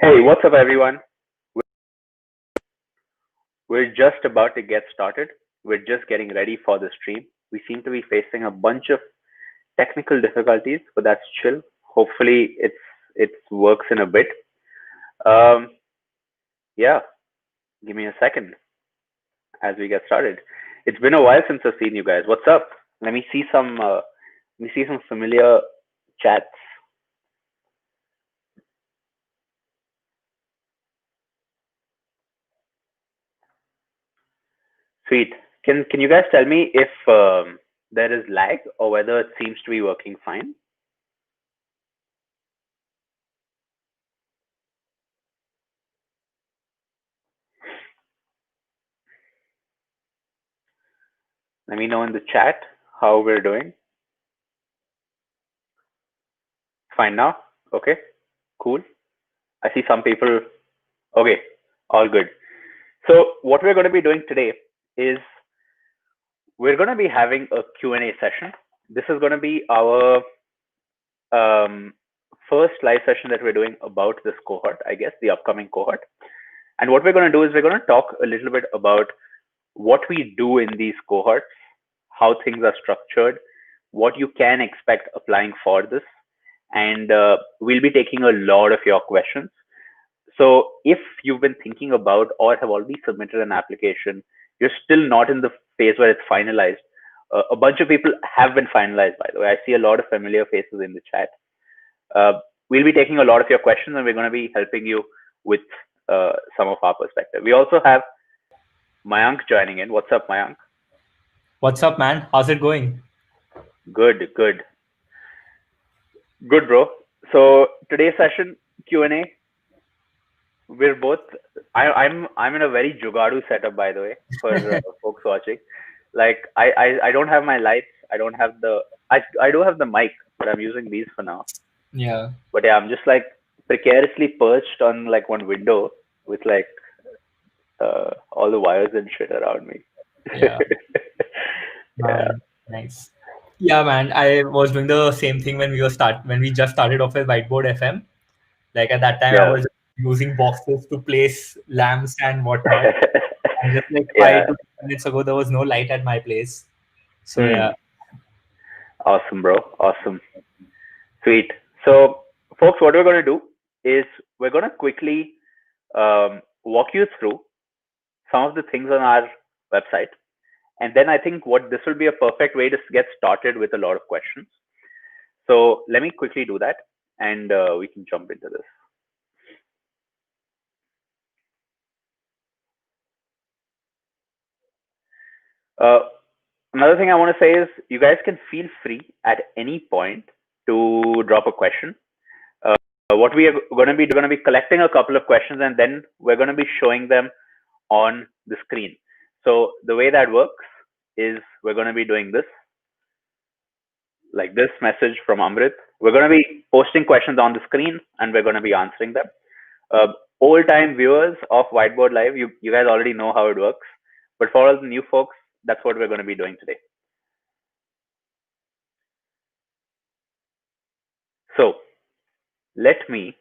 Hey, what's up, everyone? We're just about to get started. We're just getting ready for the stream. We seem to be facing a bunch of technical difficulties, but that's chill. Hopefully, it works in a bit. Um, yeah, give me a second as we get started. It's been a while since I've seen you guys. What's up? Let me see some. Let me see some familiar chats. Sweet. Can you guys tell me if there is lag or whether it seems to be working fine? Let me know in the chat how we're doing. Fine now? Okay, cool. I see some people. Okay, all good. So what we're going to be doing today is we're going to be having a Q&A session. This is going to be our um, first live session that we're doing about this cohort, I guess, the upcoming cohort. And what we're going to do is we're going to talk a little bit about what we do in these cohorts, how things are structured, what you can expect applying for this. And we'll be taking a lot of your questions. So if you've been thinking about or have already submitted an application, you're still not in the phase where it's finalized. A bunch of people have been finalized, by the way. I see a lot of familiar faces in the chat. We'll be taking a lot of your questions and we're going to be helping you with some of our perspective. We also have Mayank joining in. What's up, Mayank? What's up, man? How's it going? Good, good. Good, bro. So today's session, Q&A, we're both I'm in a very jugadu setup, by the way, for folks watching. Like I don't have my lights, I don't have the I do have the mic, but I'm using these for now. Yeah. But yeah, I'm just like precariously perched on like one window with like all the wires and shit around me. Yeah. Yeah. Nice. Yeah, man. I was doing the same thing when we just started off with Whiteboard FM. Like at that time, I Yeah. was using boxes to place lamps and whatnot. And just like Yeah. 5 to 10 minutes ago, there was no light at my place. So Hmm. yeah. Awesome, bro. Awesome. Sweet. So, folks, what we're going to do is we're going to quickly walk you through some of the things on our website. And then I think what this will be a perfect way to get started with a lot of questions. So let me quickly do that and we can jump into this. Uh, Another thing I want to say is you guys can feel free at any point to drop a question. What we are going to be collecting a couple of questions and then we're going to be showing them on the screen. So the way that works is we're going to be doing this, like this message from Amrit. We're going to be posting questions on the screen and we're going to be answering them. Old time viewers of Whiteboard Live, you guys already know how it works. But for all the new folks, that's what we're going to be doing today. So let me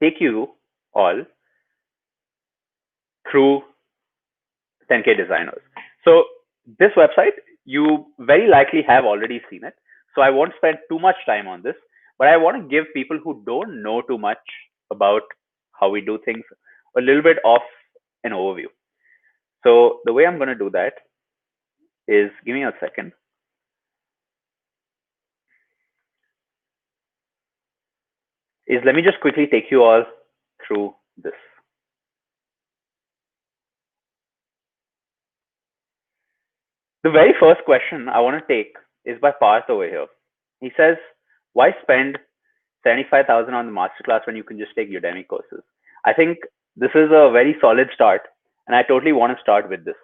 take you all through 10K Designers. So this website, you very likely have already seen it. So I won't spend too much time on this, but I want to give people who don't know too much about how we do things a little bit of an overview. So the way I'm going to do that is, give me a second, is let me just quickly take you all through this. The very first question I want to take is by Parth over here. He says, why spend 75,000 on the masterclass when you can just take Udemy courses? I think this is a very solid start, and I totally want to start with this.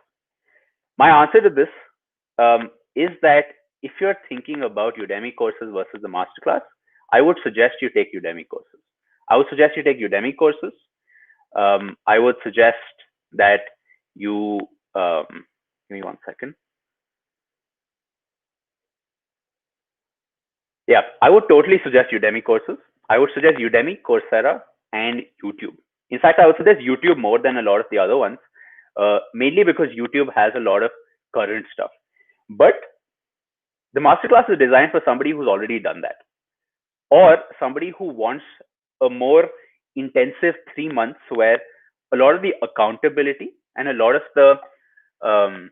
My answer to this is that if you're thinking about Udemy courses versus the masterclass, I would suggest you take Udemy courses. I would suggest you take Udemy courses. I would suggest that you give me one second. Yeah, I would totally suggest Udemy courses. I would suggest Udemy, Coursera, and YouTube. In fact, I would say there's YouTube more than a lot of the other ones, mainly because YouTube has a lot of current stuff. But the masterclass is designed for somebody who's already done that, or somebody who wants a more intensive 3 months where a lot of the accountability and um,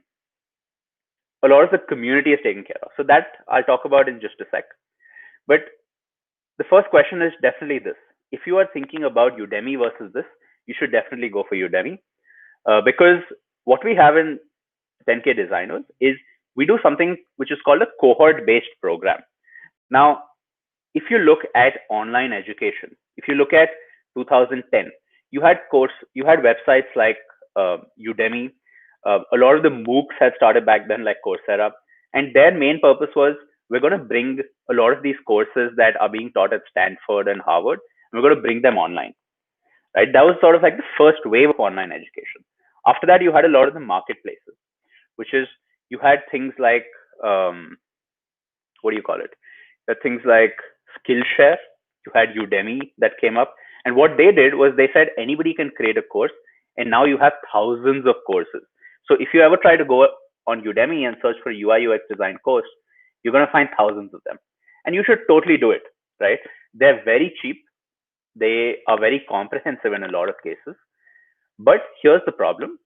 a lot of the community is taken care of. So that I'll talk about in just a sec. But the first question is definitely this: if you are thinking about Udemy versus this, you should definitely go for Udemy, because what we have in 10K Designers is we do something which is called a cohort based program. Now, if you look at online education, if you look at 2010, you had websites like Udemy. A lot of the MOOCs had started back then, like Coursera, and their main purpose was, we're going to bring a lot of these courses that are being taught at Stanford and Harvard, and we're going to bring them online. Right? That was sort of like the first wave of online education. After that, you had a lot of the marketplaces, which is, you had things like, what do you call it? Things like Skillshare. You had Udemy that came up, and what they did was they said anybody can create a course, and now you have thousands of courses. So if you ever try to go on Udemy and search for UI UX design course, you're going to find thousands of them, and you should totally do it. Right? They're very cheap. They are very comprehensive in a lot of cases. But here's the problem: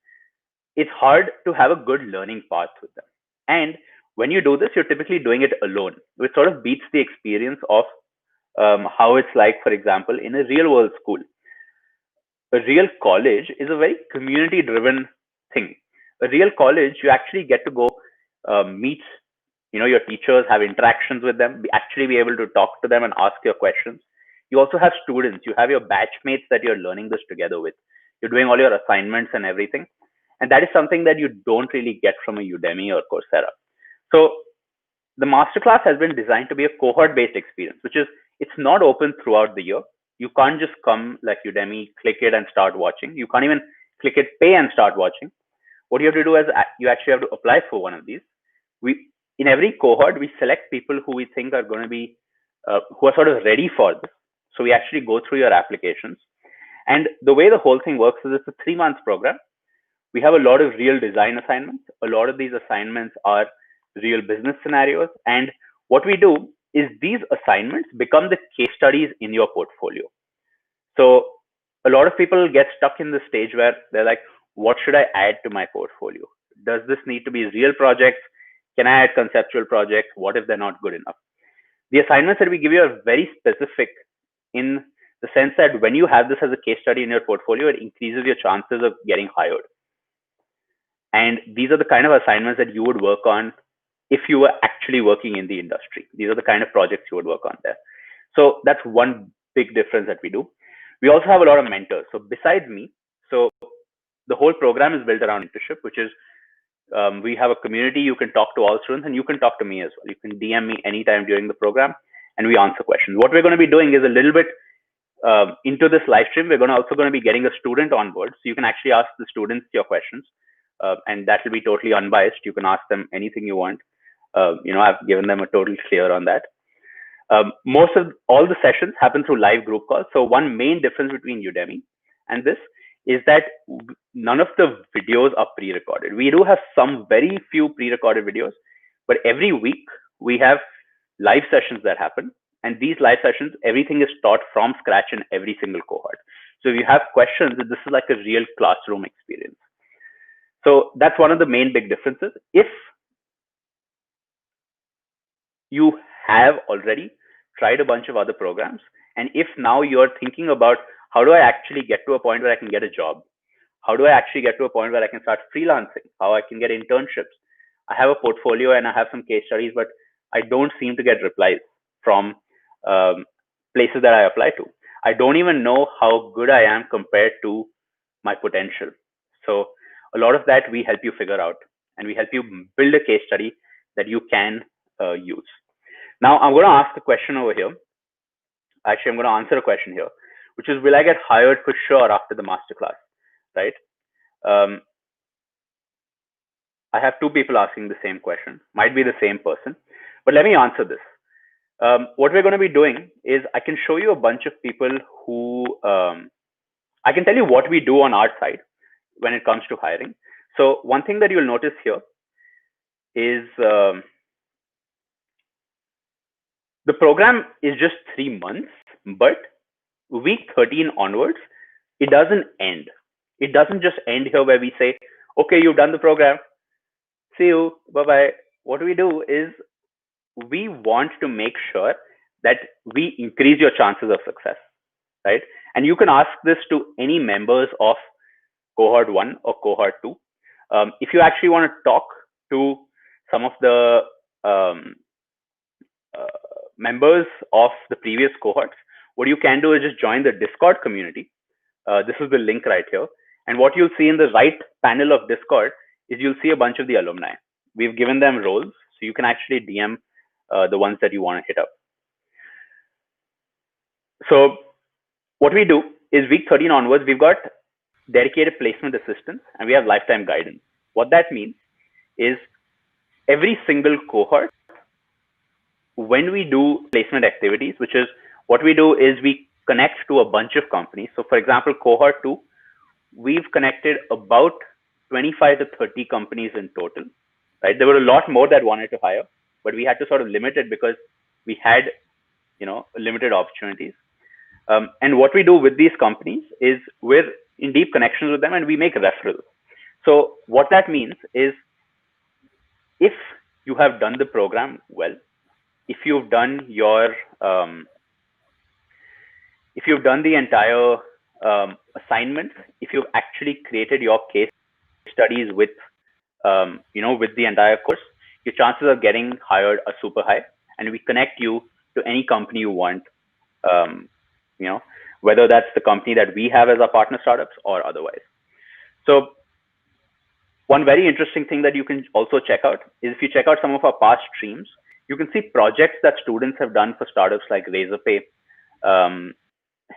it's hard to have a good learning path with them. And when you do this, you're typically doing it alone, which sort of beats the experience of how it's like, for example, in a real world school. A real college is a very community driven thing. A real college, you actually get to go meet your teachers, have interactions with them, actually be able to talk to them and ask your questions. You also have students, you have your batchmates that you're learning this together with. You're doing all your assignments and everything, and that is something that you don't really get from a Udemy or Coursera. So the masterclass has been designed to be a cohort based experience, which is, it's not open throughout the year. You can't just come like Udemy, click it and start watching. You can't even click it, pay and start watching. What you have to do is, you actually have to apply for one of these. We, in every cohort, we select people who we think are going to be, who are sort of ready for this. So we actually go through your applications. And the way the whole thing works is, it's a 3 month program. We have a lot of real design assignments. A lot of these assignments are real business scenarios. And what we do is, these assignments become the case studies in your portfolio. So a lot of people get stuck in the stage where they're like, what should I add to my portfolio? Does this need to be real projects? Can I add conceptual projects? What if they're not good enough? The assignments that we give you are very specific, in the sense that when you have this as a case study in your portfolio, it increases your chances of getting hired. And these are the kind of assignments that you would work on if you were actually working in the industry. These are the kind of projects you would work on there. So that's one big difference that we do. We also have a lot of mentors. So besides me, so the whole program is built around mentorship, which is, we have a community. You can talk to all students, and you can talk to me as well. You can DM me anytime during the program, and we answer questions. What we're going to be doing is, a little bit into this live stream, we're also going to be getting a student on board, so you can actually ask the students your questions, and that will be totally unbiased. You can ask them anything you want. I've given them a total clear on that. Most of all the sessions happen through live group calls. So one main difference between Udemy and this is that none of the videos are pre-recorded. We do have some very few pre-recorded videos, but every week we have live sessions that happen. And these live sessions, everything is taught from scratch in every single cohort. So if you have questions, this is like a real classroom experience. So that's one of the main big differences. If you have already tried a bunch of other programs, and if now you're thinking about, how do I actually get to a point where I can get a job? How do I actually get to a point where I can start freelancing? How I can get internships? I have a portfolio and I have some case studies, but I don't seem to get replies from places that I apply to. I don't even know how good I am compared to my potential. So a lot of that we help you figure out, and we help you build a case study that you can use. Now I'm going to ask a question over here. Actually, I'm going to answer a question here, which is, will I get hired for sure after the masterclass? Right? I have two people asking the same question. Might be the same person, but let me answer this. What we're going to be doing is I can show you a bunch of people who I can tell you what we do on our side when it comes to hiring. So one thing that you'll notice here is the program is just 3 months, but week 13 onwards, it doesn't end. It doesn't just end here where we say, okay, you've done the program. See you. Bye bye. What we do is we want to make sure that we increase your chances of success, right? And you can ask this to any members of cohort 1 or cohort 2. If you actually want to talk to some of the um, uh, members of the previous cohorts, what you can do is just join the Discord community. This is the link right here. And what you'll see in the right panel of Discord is you'll see a bunch of the alumni. We've given them roles, so you can actually DM the ones that you want to hit up. So what we do is week 13 onwards, we've got dedicated placement assistants and we have lifetime guidance. What that means is every single cohort, when we do placement activities, which is what we do is we connect to a bunch of companies. So for example, cohort 2, we've connected about 25 to 30 companies in total, right? There were a lot more that wanted to hire, but we had to sort of limit it because we had, limited opportunities. And what we do with these companies is we're in deep connections with them and we make referrals. So what that means is if you have done the program well, if you've done your, if you've done the entire assignments, if you've actually created your case studies with, with the entire course, your chances of getting hired are super high. And we connect you to any company you want, whether that's the company that we have as our partner startups or otherwise. So one very interesting thing that you can also check out is if you check out some of our past streams, you can see projects that students have done for startups like Razorpay,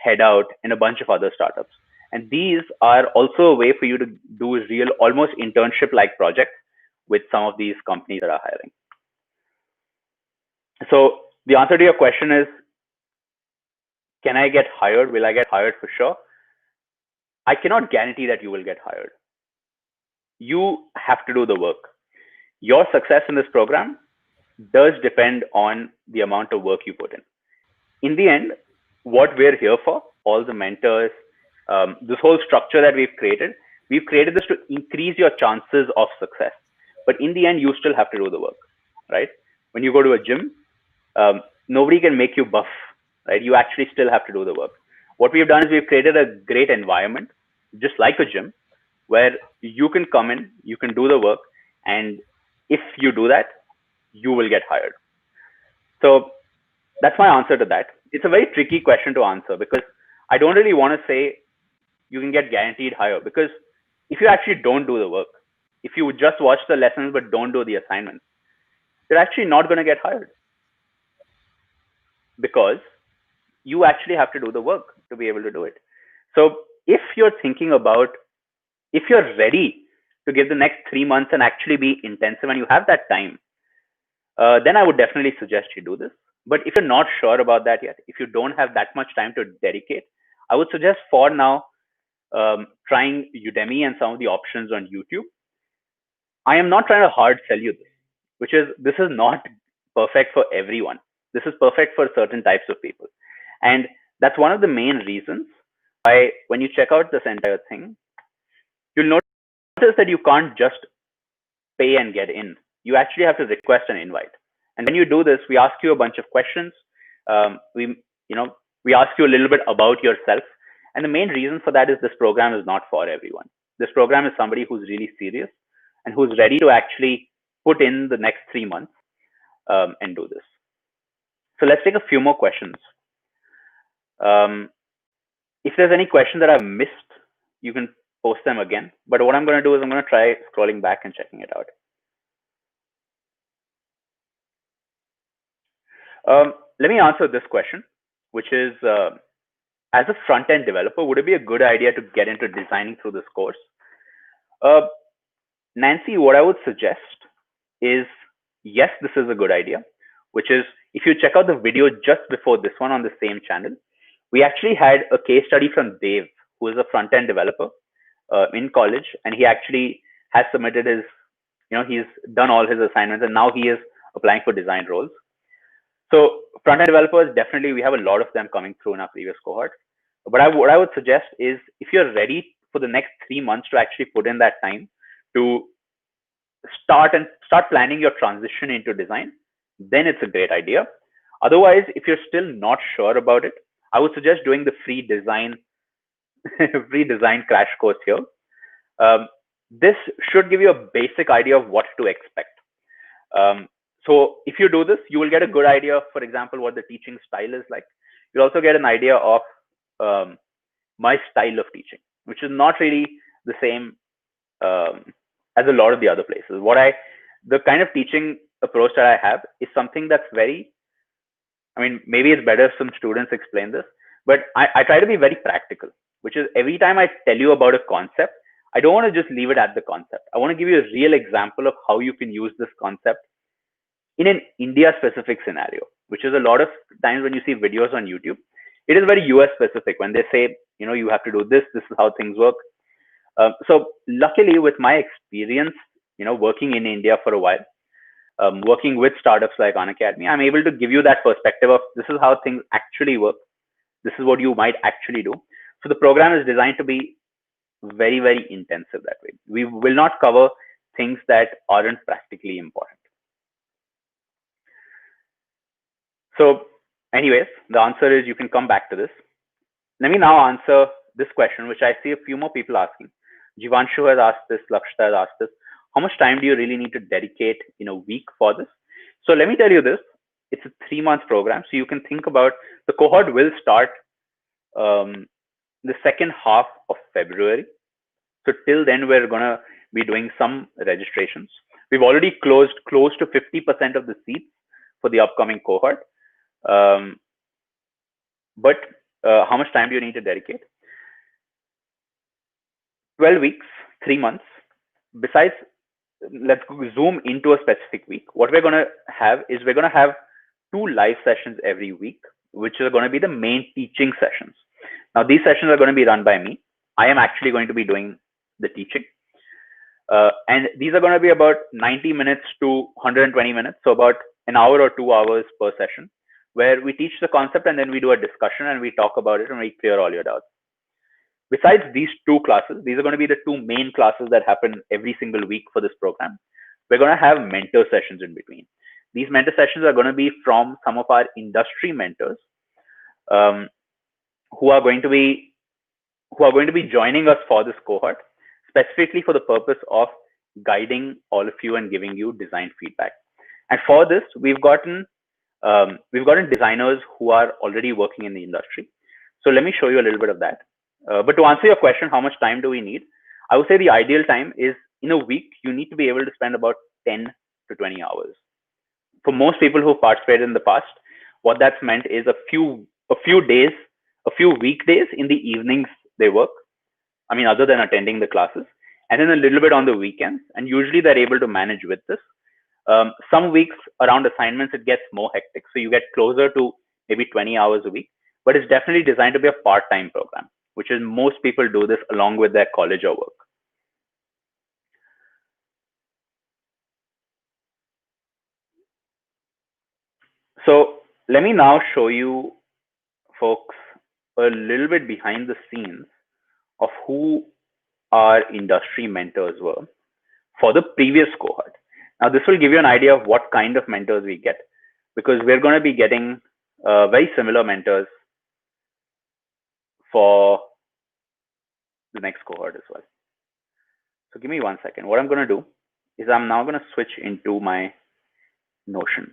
Headout, and a bunch of other startups. And these are also a way for you to do real, almost internship-like projects with some of these companies that are hiring. So the answer to your question is, can I get hired? Will I get hired for sure? I cannot guarantee that you will get hired. You have to do the work. Your success in this program does depend on the amount of work you put in. In the end, what we're here for, all the mentors, this whole structure that we've created this to increase your chances of success. But in the end, you still have to do the work, right? When you go to a gym, nobody can make you buff, right? You actually still have to do the work. What we've done is we've created a great environment, just like a gym, where you can come in, you can do the work, and if you do that, you will get hired. So that's my answer to that. It's a very tricky question to answer because I don't really want to say you can get guaranteed hire, because if you actually don't do the work, if you just watch the lessons but don't do the assignments, you're actually not going to get hired, because you actually have to do the work to be able to do it. So if you're thinking about, if you're ready to give the next 3 months and actually be intensive and you have that time, then I would definitely suggest you do this. But if you're not sure about that yet, if you don't have that much time to dedicate, I would suggest for now trying Udemy and some of the options on YouTube. I am not trying to hard sell you this, this is not perfect for everyone. This is perfect for certain types of people. And that's one of the main reasons why when you check out this entire thing, you'll notice that you can't just pay and get in. You actually have to request an invite. And when you do this, we ask you a bunch of questions. We ask you a little bit about yourself. And the main reason for that is this program is not for everyone. This program is somebody who's really serious and who's ready to actually put in the next 3 months and do this. So let's take a few more questions. If there's any question that I've missed, you can post them again. But what I'm going to do is I'm going to try scrolling back and checking it out. Let me answer this question, which is, as a front-end developer, would it be a good idea to get into designing through this course? Nancy, what I would suggest is, yes, this is a good idea, which is if you check out the video just before this one on the same channel, we actually had a case study from Dave, who is a front end developer in college, and he actually has submitted his, he's done all his assignments, and now he is applying for design roles. So front end developers, definitely, we have a lot of them coming through in our previous cohort. But what I would suggest is, if you're ready for the next 3 months to actually put in that time to start planning your transition into design, then it's a great idea. Otherwise, if you're still not sure about it, I would suggest doing the free design free design crash course here. This should give you a basic idea of what to expect. So if you do this, you will get a good idea of, for example, what the teaching style is like. You'll also get an idea of my style of teaching, which is not really the same as a lot of the other places. The kind of teaching approach that I have is something that's very, maybe it's better if some students explain this, but I try to be very practical, which is every time I tell you about a concept, I don't want to just leave it at the concept. I want to give you a real example of how you can use this concept in an India specific scenario, which is a lot of times when you see videos on YouTube, it is very US specific. When they say, you have to do this, this is how things work. So luckily, with my experience, working in India for a while, working with startups like Unacademy, I'm able to give you that perspective of this is how things actually work. This is what you might actually do. So the program is designed to be very, very intensive that way. We will not cover things that aren't practically important. So anyways, the answer is you can come back to this. Let me now answer this question, which I see a few more people asking. Jivanshu has asked this, Lakshita has asked this. How much time do you really need to dedicate in a week for this? So let me tell you this. It's a 3-month program. So you can think about the cohort will start the second half of February. So till then, we're going to be doing some registrations. We've already closed close to 50% of the seats for the upcoming cohort. But how much time do you need to dedicate? 12 weeks, 3 months. Besides, let's zoom into a specific week. What we're going to have is we're going to have 2 live sessions every week, which are going to be the main teaching sessions. Now, these sessions are going to be run by me. I am actually going to be doing the teaching. And these are going to be about 90 minutes to 120 minutes. So about an hour or 2 hours per session, where we teach the concept and then we do a discussion and we talk about it and we clear all your doubts. Besides these 2 classes, these are going to be the 2 main classes that happen every single week for this program. We're going to have mentor sessions in between. These mentor sessions are going to be from some of our industry mentors who are going to be joining us for this cohort, specifically for the purpose of guiding all of you and giving you design feedback. And for this, we've gotten designers who are already working in the industry. So let me show you a little bit of that. But to answer your question, how much time do we need? I would say the ideal time is in a week, you need to be able to spend about 10 to 20 hours. For most people who participated in the past, what that's meant is a few weekdays in the evenings they work. Other than attending the classes, and then a little bit on the weekends. And usually they're able to manage with this. Some weeks around assignments, it gets more hectic. So you get closer to maybe 20 hours a week, but it's definitely designed to be a part-time program, which is most people do this along with their college or work. So let me now show you folks a little bit behind the scenes of who our industry mentors were for the previous cohort. Now, this will give you an idea of what kind of mentors we get, because we're going to be getting very similar mentors for the next cohort as well. So give me 1 second. What I'm going to do is I'm now going to switch into my Notion.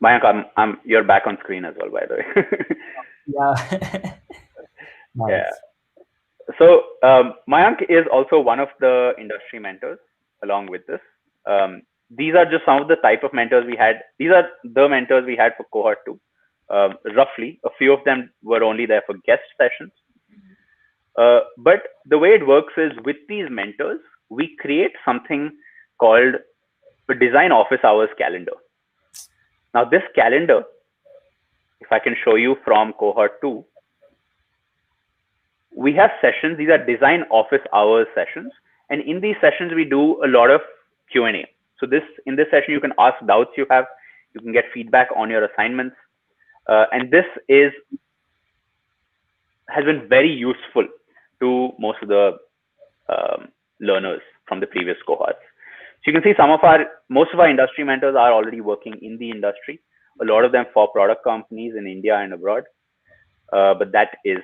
Mayank, you're back on screen as well, by the way. Yeah. Nice. Yeah. So Mayank is also one of the industry mentors along with this. These are just some of the type of mentors we had. These are the mentors we had for cohort 2. Roughly, a few of them were only there for guest sessions. But the way it works is with these mentors, we create something called a design office hours calendar. Now, this calendar, if I can show you from cohort 2, we have sessions. These are design office hours sessions. And in these sessions, we do a lot of Q&A. So in this session, you can ask doubts you have. You can get feedback on your assignments. And this has been very useful to most of the learners from the previous cohorts. So you can see most of our industry mentors are already working in the industry. A lot of them for product companies in India and abroad. But that is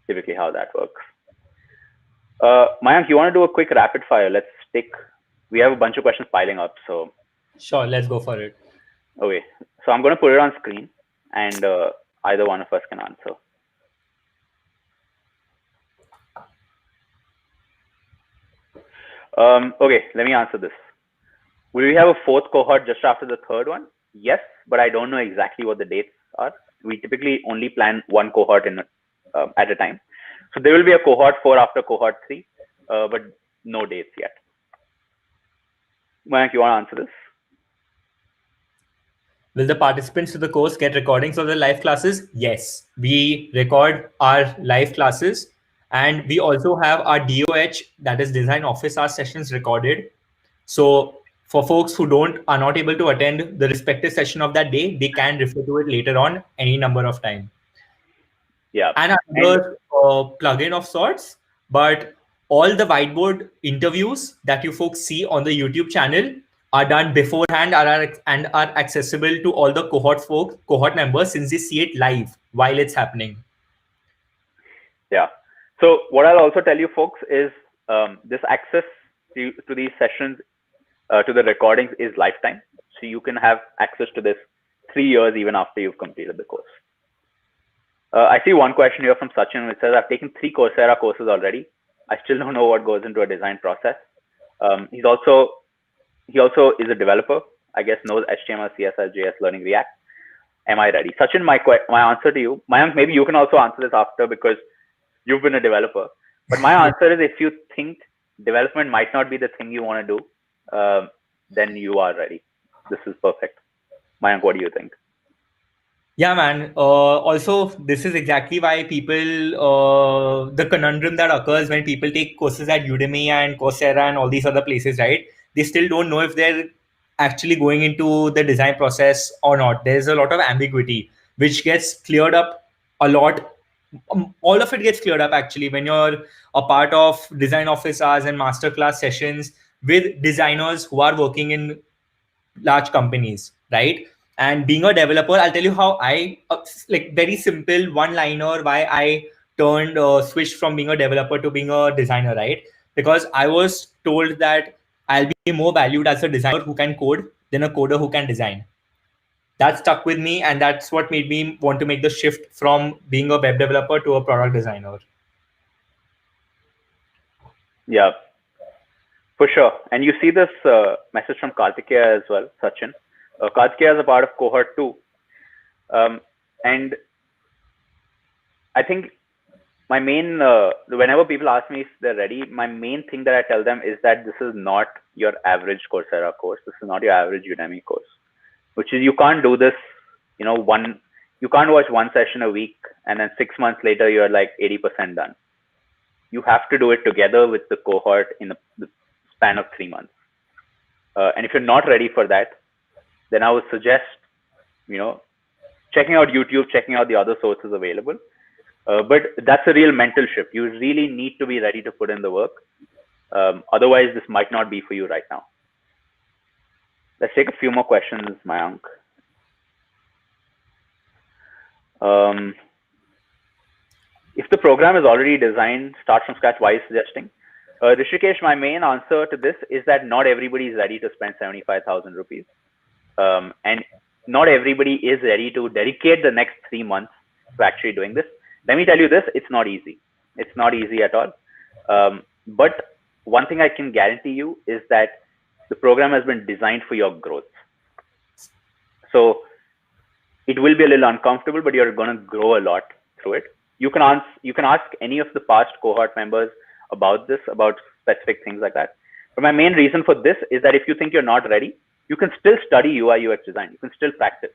typically how that works. Mayank, you want to do a quick rapid fire? We have a bunch of questions piling up. So sure, let's go for it. Okay, so I'm going to put it on screen, and either one of us can answer. Okay, let me answer this. Will we have a fourth cohort just after the third one? Yes, but I don't know exactly what the dates are. We typically only plan one cohort at a time. So there will be a cohort 4 after cohort 3, but no dates yet. Mayank, you want to answer this? Will the participants to the course get recordings of the live classes? Yes, we record our live classes, and we also have our DOH, that is design office hours sessions, recorded. So for folks who are not able to attend the respective session of that day, they can refer to it later on any number of time. Yeah. And another plugin of sorts, but all the whiteboard interviews that you folks see on the YouTube channel are done beforehand and are accessible to all the cohort members, since they see it live while it's happening. Yeah. So what I'll also tell you folks is this access to these sessions, to the recordings, is lifetime. So you can have access to this 3 years even after you've completed the course. I see one question here from Sachin, which says, I've taken 3 Coursera courses already. I still don't know what goes into a design process. He also is a developer, I guess, knows HTML, CSS, JS, learning React. Am I ready? Sachin, my answer to you, Mayank, maybe you can also answer this after because you've been a developer. But my answer is, if you think development might not be the thing you want to do, then you are ready. This is perfect. Mayank, what do you think? Yeah, man. Also, this is exactly why the conundrum that occurs when people take courses at Udemy and Coursera and all these other places, right? They still don't know if they're actually going into the design process or not. There's a lot of ambiguity, which gets cleared up a lot. All of it gets cleared up actually when you're a part of design office hours and masterclass sessions with designers who are working in large companies, right? And being a developer, I'll tell you how like very simple one-liner why I switched from being a developer to being a designer, right? Because I was told that I'll be more valued as a designer who can code than a coder who can design. That stuck with me, and that's what made me want to make the shift from being a web developer to a product designer. Yeah, for sure. And you see this message from Kartikeya as well, Sachin. Kartikeya is a part of cohort 2. And I think my main, whenever people ask me if they're ready, my main thing that I tell them is that this is not your average Coursera course. This is not your average Udemy course, which is, you can't do this, you can't watch one session a week and then 6 months later you're like 80% done. You have to do it together with the cohort in the span of 3 months. And if you're not ready for that, then I would suggest, checking out YouTube, checking out the other sources available. But that's a real mental shift. You really need to be ready to put in the work. Otherwise, this might not be for you right now. Let's take a few more questions, Mayank. If the program is already designed, start from scratch, why are you suggesting? Rishikesh, my main answer to this is that not everybody is ready to spend 75,000 rupees. And not everybody is ready to dedicate the next 3 months to actually doing this. Let me tell you this, it's not easy. It's not easy at all. But one thing I can guarantee you is that the program has been designed for your growth. So it will be a little uncomfortable, but you're going to grow a lot through it. you can ask any of the past cohort members about this, about specific things like that. But my main reason for this is that if you think you're not ready, you can still study UI UX design. You can still practice.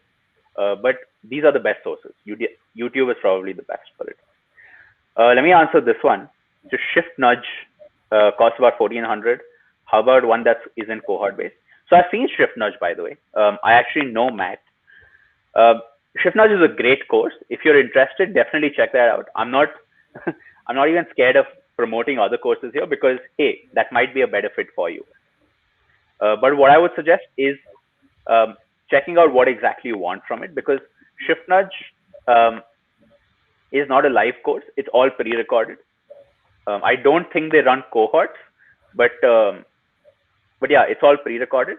But these are the best sources. YouTube is probably the best for it. Let me answer this one. So Shift Nudge costs about 1,400. How about one that isn't cohort based? So I've seen Shift Nudge, by the way. I actually know Matt. Shift Nudge is a great course. If you're interested, definitely check that out. I'm not I'm not even scared of promoting other courses here because, hey, that might be a better fit for you. But what I would suggest is checking out what exactly you want from it, because Shift Nudge is not a live course. It's all pre-recorded. I don't think they run cohorts, but yeah, it's all pre-recorded.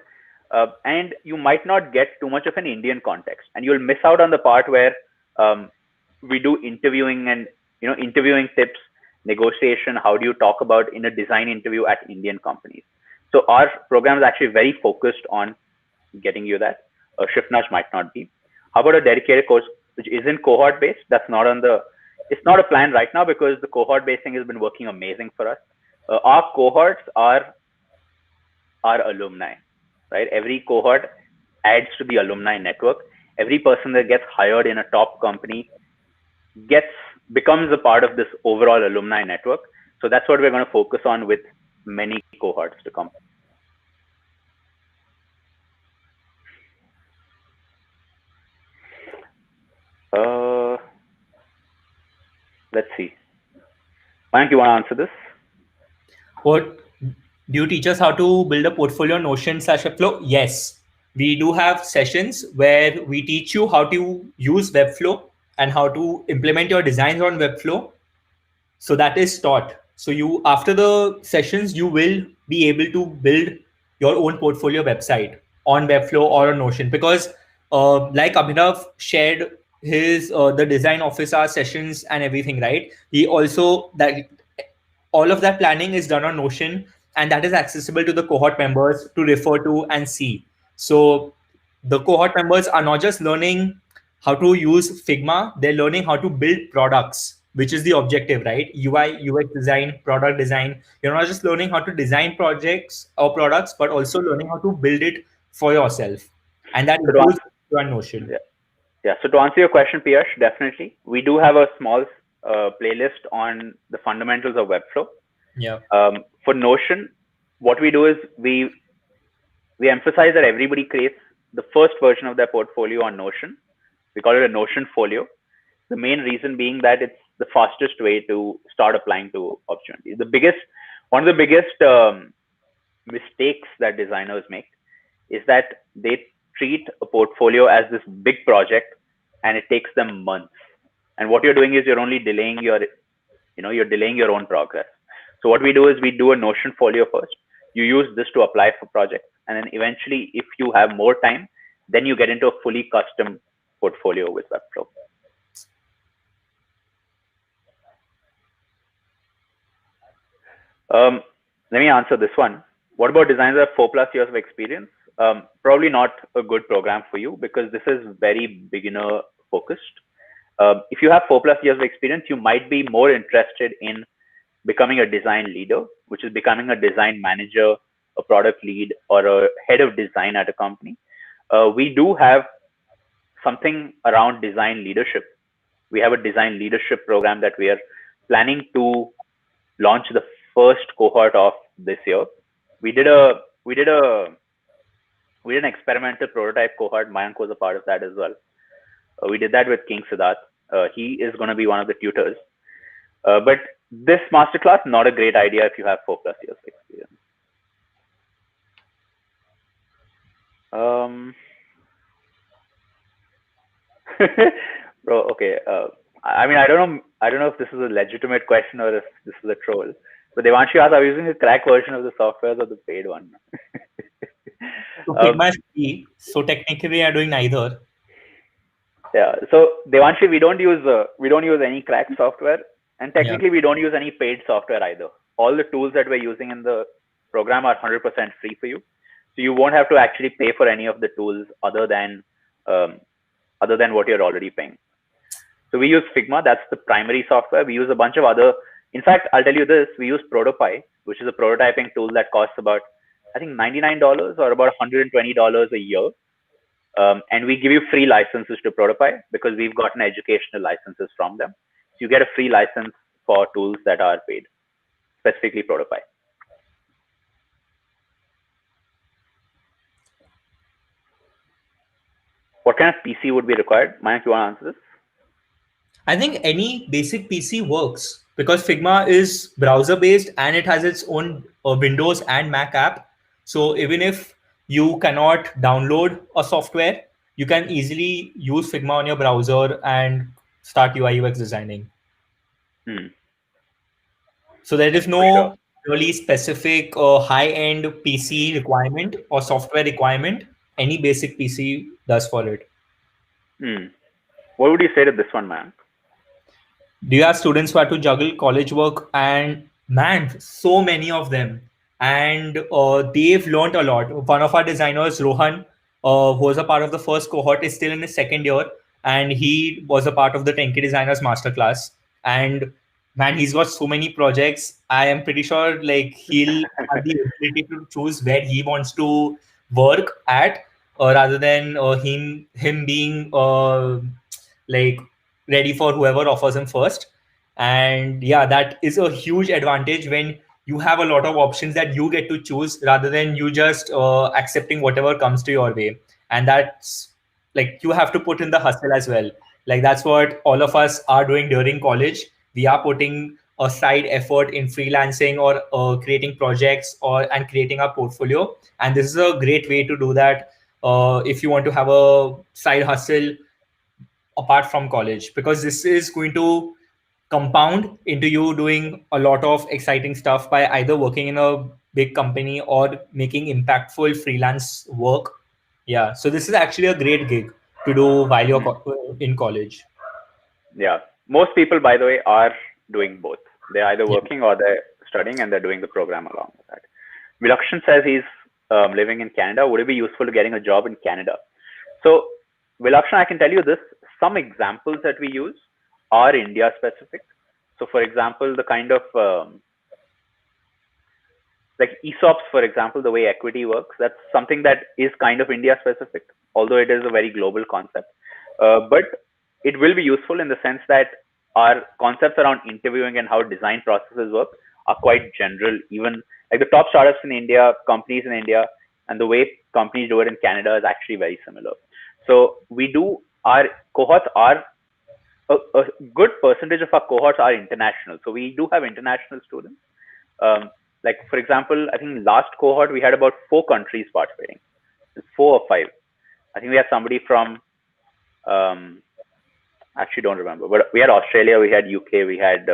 And you might not get too much of an Indian context, and you'll miss out on the part where we do interviewing and interviewing tips, negotiation. How do you talk about in a design interview at Indian companies? So our program is actually very focused on getting you that. Shift Nudge might not be. How about a dedicated course which isn't cohort based? That's not on the. It's not a plan right now because the cohort basing has been working amazing for us. Our cohorts are alumni, right? Every cohort adds to the alumni network. Every person that gets hired in a top company becomes a part of this overall alumni network. So that's what we're going to focus on with many cohorts to come. Let's see. Mayank, you want to answer this? What do you teach us how to build a portfolio Notion/Webflow? Yes, we do have sessions where we teach you how to use Webflow and how to implement your designs on Webflow. So that is taught. So you, after the sessions, you will be able to build your own portfolio website on Webflow or on Notion, because like Abhinav shared his the design officer sessions and everything, right? He also, that all of that planning is done on Notion, and that is accessible to the cohort members to refer to and see. So the cohort members are not just learning how to use Figma, they're learning how to build products, which is the objective, right? UI, UX design, product design. You're not just learning how to design projects or products, but also learning how to build it for yourself. And that So includes your Notion. Yeah. So to answer your question, Piyush, definitely. We do have a small playlist on the fundamentals of Webflow. Yeah. For Notion, what we do is we emphasize that everybody creates the first version of their portfolio on Notion. We call it a Notion folio. The main reason being that it's the fastest way to start applying to opportunities. One of the biggest mistakes that designers make is that they treat a portfolio as this big project and it takes them months. And what you're doing is you're only delaying you're delaying your own progress. So what we do is we do a Notion folio first. You use this to apply for projects. And then eventually, if you have more time, then you get into a fully custom portfolio with Webflow. Let me answer this one. What about designers that have 4+ years of experience? Probably not a good program for you because this is very beginner focused. If you have 4+ years of experience, you might be more interested in becoming a design leader, which is becoming a design manager, a product lead, or a head of design at a company. We do have something around design leadership. We have a design leadership program that we are planning to launch the first cohort of this year. We did an experimental prototype cohort. Mayank was a part of that as well. We did that with King Siddharth. He is going to be one of the tutors. But this masterclass, not a great idea if you have 4+ years of experience. Bro, okay. I mean, I don't know if this is a legitimate question or if this is a troll. But Devanshu asked, are we using the crack version of the software or the paid one? So Figma is free, so technically we are doing neither. Yeah. So Devanshu, we don't use any crack software, and technically we don't use any paid software either. All the tools that we're using in the program are 100% free for you, so you won't have to actually pay for any of the tools other than what you're already paying. So we use Figma. That's the primary software. We use a bunch of other. In fact, I'll tell you this: we use Protopie, which is a prototyping tool that costs about, I think, $99 or about $120 a year. And we give you free licenses to Protopie because we've gotten educational licenses from them. So you get a free license for tools that are paid, specifically Protopie. What kind of PC would be required? Mayank, you want to answer this? I think any basic PC works because Figma is browser based and it has its own Windows and Mac app. So even if you cannot download a software, you can easily use Figma on your browser and start UI UX designing. So there is For sure. no really specific high end PC requirement or software requirement. Any basic PC does for it. What would you say to this one, man? Do you have students who have to juggle college work? And man, so many of them, and they've learned a lot. One of our designers, Rohan, who was a part of the first cohort, is still in his second year, and he was a part of the 10K Designers Masterclass. And man, he's got so many projects. I am pretty sure like he'll have the ability to choose where he wants to work at, rather than him being like ready for whoever offers him first. And yeah, that is a huge advantage when you have a lot of options that you get to choose rather than you just accepting whatever comes to your way. And that's like you have to put in the hustle as well. Like that's what all of us are doing during college. We are putting a side effort in freelancing or creating projects or and creating our portfolio. And this is a great way to do that if you want to have a side hustle apart from college, because this is going to compound into you doing a lot of exciting stuff by either working in a big company or making impactful freelance work. Yeah, so this is actually a great gig to do while you're in college. Yeah. Most people, by the way, are doing both. They're either Yeah. working or they're studying and they're doing the program along with that. Vilakshan says he's living in Canada. Would it be useful to getting a job in Canada? So, Vilakshan, I can tell you this. Some examples that we use are India specific. So, for example, the kind of like ESOPs, for example, the way equity works, that's something that is kind of India specific, although it is a very global concept. But it will be useful in the sense that our concepts around interviewing and how design processes work are quite general. Even like the top startups in India, companies in India, and the way companies do it in Canada is actually very similar. So we do, our cohorts are a good percentage of our cohorts are international. So we do have international students. Like for example, I think last cohort we had about 4 countries participating, 4 or 5. I think we had somebody from actually don't remember, but we had Australia, we had UK, we had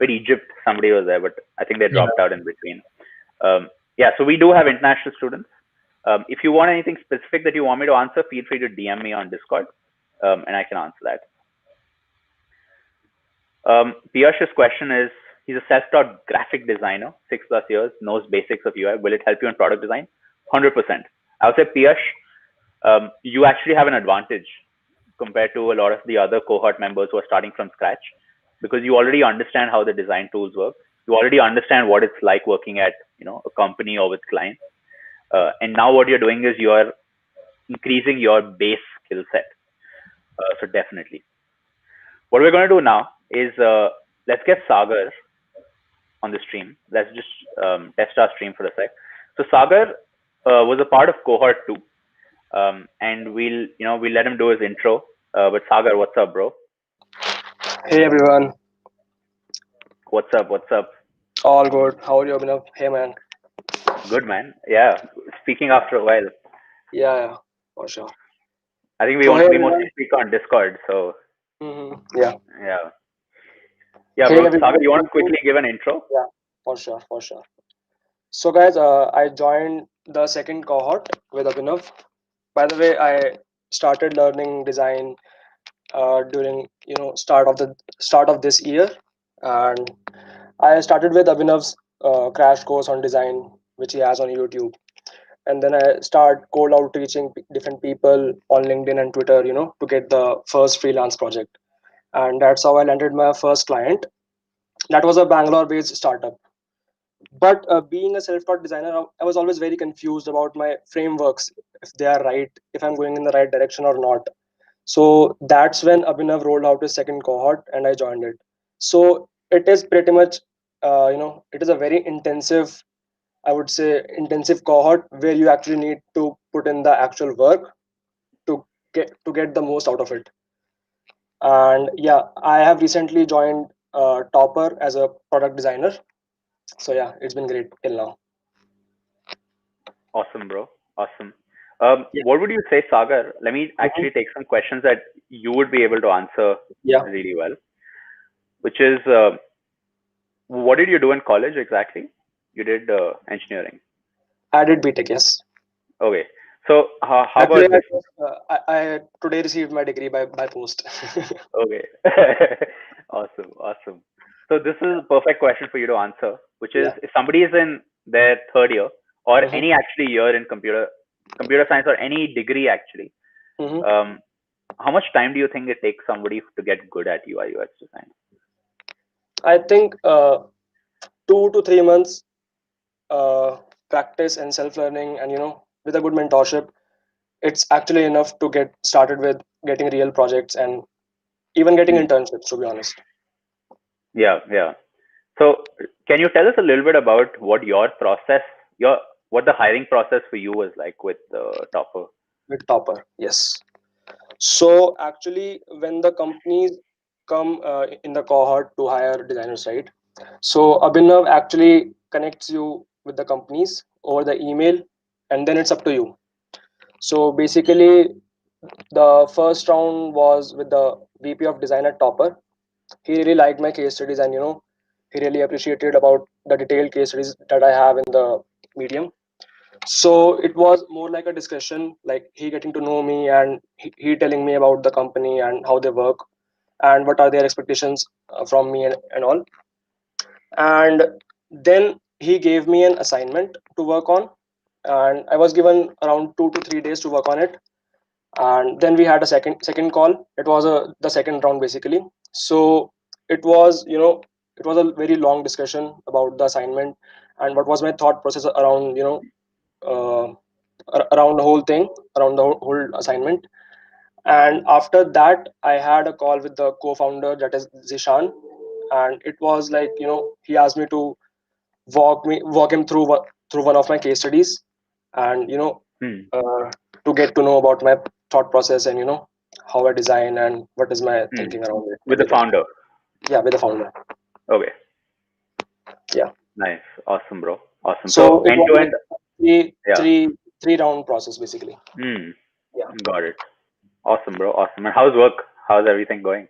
Egypt. Somebody was there, but I think they dropped out in between. Yeah, so we do have international students. If you want anything specific that you want me to answer, feel free to DM me on Discord, and I can answer that. Piyash's question is, he's a self-taught graphic designer, 6+ years, knows basics of UI. Will it help you in product design? 100%. I would say, Piyash, you actually have an advantage compared to a lot of the other cohort members who are starting from scratch, because you already understand how the design tools work. You already understand what it's like working at, a company or with clients. And now what you're doing is you're increasing your base skill set. So definitely. What we're going to do now is let's get Sagar on the stream. Let's just test our stream for a sec. So Sagar was a part of cohort 2, and we'll let him do his intro. But Sagar, what's up, bro? Hey everyone, What's up? What's up? all good. How are you, Abhinav? Hey man. Good, man. Yeah, speaking after a while. Yeah, for sure. I think So hey we mostly everyone. speak on Discord. So Yeah. yeah, yeah, Hey bro. Sagar, everyone. you want to quickly give an intro? Yeah, for sure. So guys, I joined the second cohort with Abhinav. By the way, I started learning design during start of this year, and I started with Abhinav's crash course on design, which he has on YouTube. And then I start cold outreaching different people on LinkedIn and Twitter, to get the first freelance project. and that's how I landed my first client. That was a Bangalore-based startup. But being a self-taught designer, I was always very confused about my frameworks, if they are right, if I'm going in the right direction or not. So that's when Abhinav rolled out his second cohort, and I joined it. So it is pretty much, it is a very intensive, I would say, intensive cohort where you actually need to put in the actual work to get the most out of it. And yeah, I have recently joined Topper as a product designer. So yeah, it's been great till now. Awesome, bro. Awesome. Yeah. What would you say, Sagar? Let me Mhm. actually take some questions that you would be able to answer Yeah, really well, which is, what did you do in college exactly? You did engineering. I did BTech. Yes. Okay. So how Actually, about this? I today received my degree by post. Okay. Awesome. Awesome. So this is a perfect question for you to answer, which is, Yeah. if somebody is in their third year or Hmm. any actually year in computer science or any degree actually, Hmm. um, how much time do you think it takes somebody to get good at UI UX design? I think 2 to 3 months practice and self learning, and with a good mentorship, it's actually enough to get started with getting real projects and even getting Hmm. internships. To be honest, Yeah, yeah. So can you tell us a little bit about what your process, your what the hiring process for you was like with Topper? with Topper, yes. So actually, when the companies come in the cohort to hire designers, right? So Abhinav actually connects you with the companies over the email, and then it's up to you. So basically, the first round was with the VP of design at Topper. He really liked my case studies, and he really appreciated about the detailed case studies that I have in the medium. So it was more like a discussion, like he getting to know me, and he telling me about the company and how they work and what are their expectations from me, and all. And then he gave me an assignment to work on, and I was given around 2 to 3 days to work on it. And then we had a second call. It was the second round basically. So it was it was a very long discussion about the assignment and what was my thought process around uh, around the whole thing, around the whole assignment. And after that, I had a call with the co-founder, that is Zishan. And it was like he asked me to walk him through through one of my case studies, and Hmm. uh, to get to know about my thought process, and how I design and what is my Hmm. thinking around it, With the everything. founder. Yeah, with the founder. Okay. Yeah. Nice. Awesome, bro. Awesome. So So it end was to like end, three yeah. three three round process basically. Hmm. Yeah. Got it. Awesome, bro. Awesome. And how's work? How's everything going?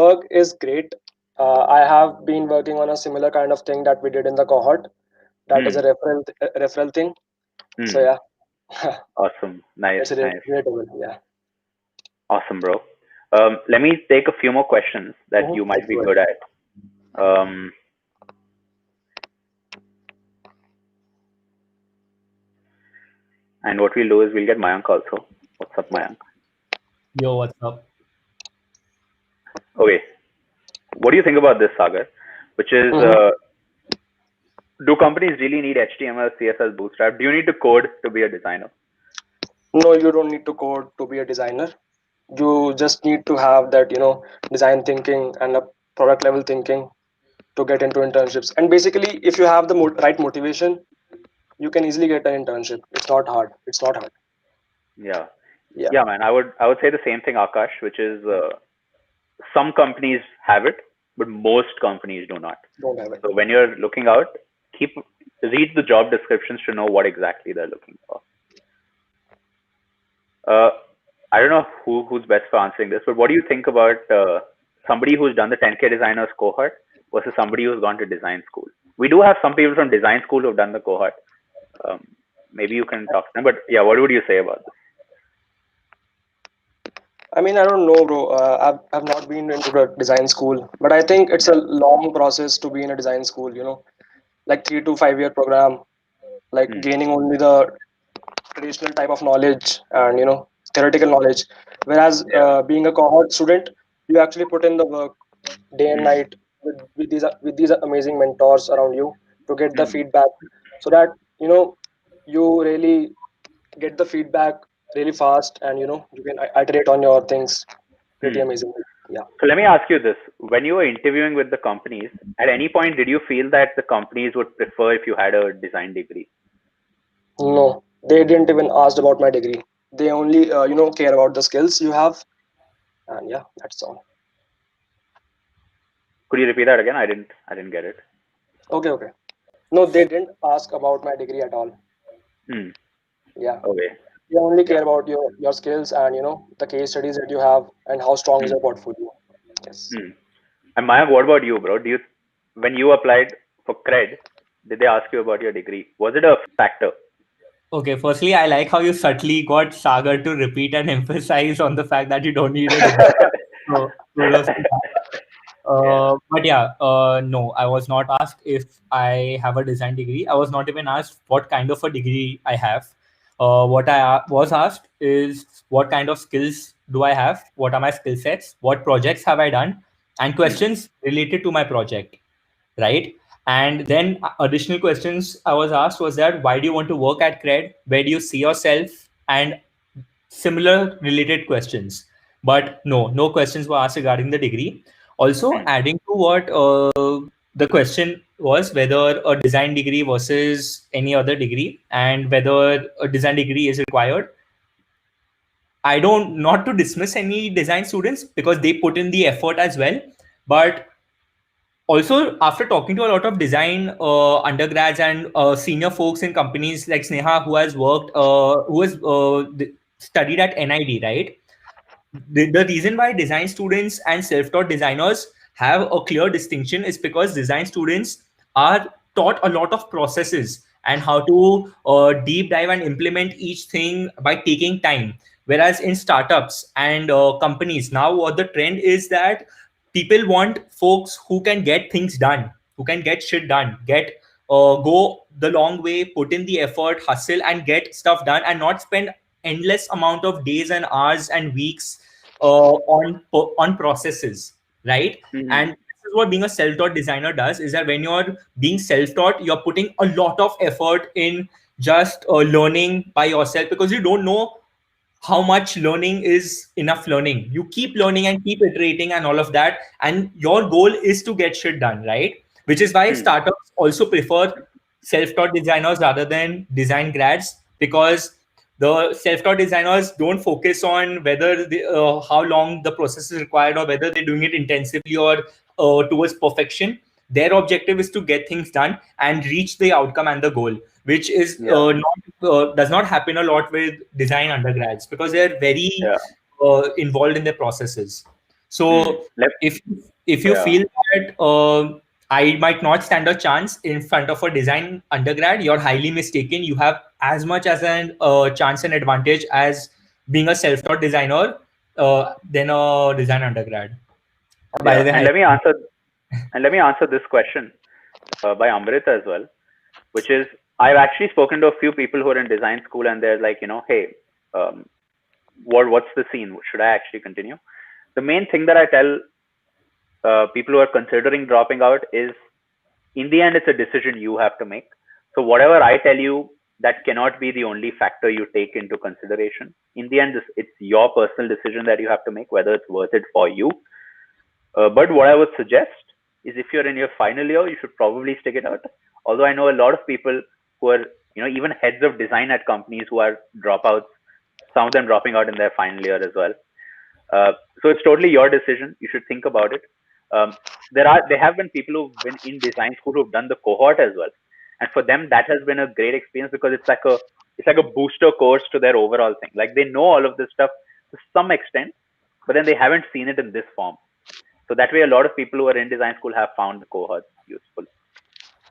Work is great. I have been working on a similar kind of thing that we did in the cohort. That is Hmm. a referral thing. So Hmm. yeah, Awesome. Nice. it's Nice. relatable. Yeah. Awesome, bro. Let me take a few more questions that you Let's might be do it. good at. Um, and what we'll do is we'll get Mayank also. What's up, Mayank? Yo, what's up? Okay. What do you think about this, Sagar? Which is, Mhm. do companies really need HTML, CSS, Bootstrap? Do you need to code to be a designer? No, you don't need to code to be a designer. You just need to have that design thinking and a product level thinking to get into internships. And basically, if you have the right motivation, you can easily get an internship. It's not hard. It's not hard. Yeah. Yeah. Yeah, man. I would say the same thing, Akash, which is, some companies have it, but most companies do not. Don't have it. So when you're looking out, keep read the job descriptions to know what exactly they're looking for. Uh, I don't know who's best for answering this, but what do you think about somebody who's done the 10K designers cohort versus somebody who's gone to design school? We do have some people from design school who've done the cohort. Um, Maybe you can talk to them, but yeah, what would you say about this? I mean, I don't know, bro. I've not been into the design school, but I think it's a Yeah. long process to be in a design school. Like 3 to 5 year program, like Hmm. gaining only the traditional type of knowledge and theoretical knowledge. Whereas Yeah. being a cohort student, You actually put in the work day and night with these amazing mentors around you to get the feedback, so that you know you really get the feedback really fast, and you can iterate on your things pretty Hmm. amazing. Yeah. So let me ask you this: when you were interviewing with the companies, at any point did you feel that the companies would prefer if you had a design degree? No, they didn't even ask about my degree. They only care about the skills you have, and yeah, that's all. Could you repeat that again? I didn't get it. Okay, okay. No, they didn't ask about my degree at all. Hmm. Yeah, Okay. they only Yeah. care about your skills, and the case studies that you have and how strong is Hmm. your portfolio. Yes. Hmm. And Mayank, what about you, bro? When you applied for cred, did they ask you about your degree? Was it a factor? Okay, firstly, I like how you subtly got Sagar to repeat and emphasize on the fact that you don't need a degree. So, kudos to that. Yeah. But yeah, no, I was not asked if I have a design degree. I was not even asked what kind of a degree I have. What I was asked is what kind of skills do I have? What are my skill sets? What projects have I done? And Hmm. questions related to my project, right? And then additional questions I was asked was that why do you want to work at Cred? Where do you see yourself? And similar related questions. But no questions were asked regarding the degree. Also, Hmm. adding to what the question was whether a design degree versus any other degree and whether a design degree is required. I don't, not to dismiss any design students because they put in the effort as well. But also, after talking to a lot of design undergrads and senior folks in companies like Sneha, who has worked, who has studied at NID, right? The reason why design students and self-taught designers have a clear distinction is because design students are taught a lot of processes and how to deep dive and implement each thing by taking time, whereas in startups and companies now what the trend is that people want folks who can get things done, who can get shit done, get go the long way, put in the effort, hustle and get stuff done, and not spend endless amount of days and hours and weeks on processes, right? Hmm. And this is what being a self-taught designer does, is that when you're being self-taught, you're putting a lot of effort in just learning by yourself because you don't know how much learning is enough learning. You keep learning and keep iterating and all of that. And your goal is to get shit done, right? Which is why Hmm. startups also prefer self-taught designers rather than design grads, because the self-taught designers don't focus on whether how long the process is required or whether they're doing it intensively or towards perfection. Their objective is to get things done and reach the outcome and the goal, which is Yeah. not does not happen a lot with design undergrads because they're very Yeah. involved in their processes. Hmm. So if if you Yeah. feel that I might not stand a chance in front of a design undergrad, you're highly mistaken. You have as much as an chance and advantage as being a self-taught designer than a design undergrad. By Yeah. the way, And let me answer this question by Amrita as well, which is I've actually spoken to a few people who are in design school, and they're like, hey, um, what's the scene? Should I actually continue? The main thing that I tell people who are considering dropping out is, in the end, it's a decision you have to make. So whatever I tell you, that cannot be the only factor you take into consideration. In the end, it's your personal decision that you have to make, whether it's worth it for you. But what I would suggest is, if you're in your final year, you should probably stick it out. Although I know a lot of people who are, even heads of design at companies who are dropouts, some of them dropping out in their final year as well. So it's totally your decision. You should think about it. There have been people who've been in design school who've done the cohort as well, and for them that has been a great experience because it's like a booster course to their overall thing. Like, they know all of this stuff to some extent, but then they haven't seen it in this form. So that way, a lot of people who are in design school have found the cohorts useful.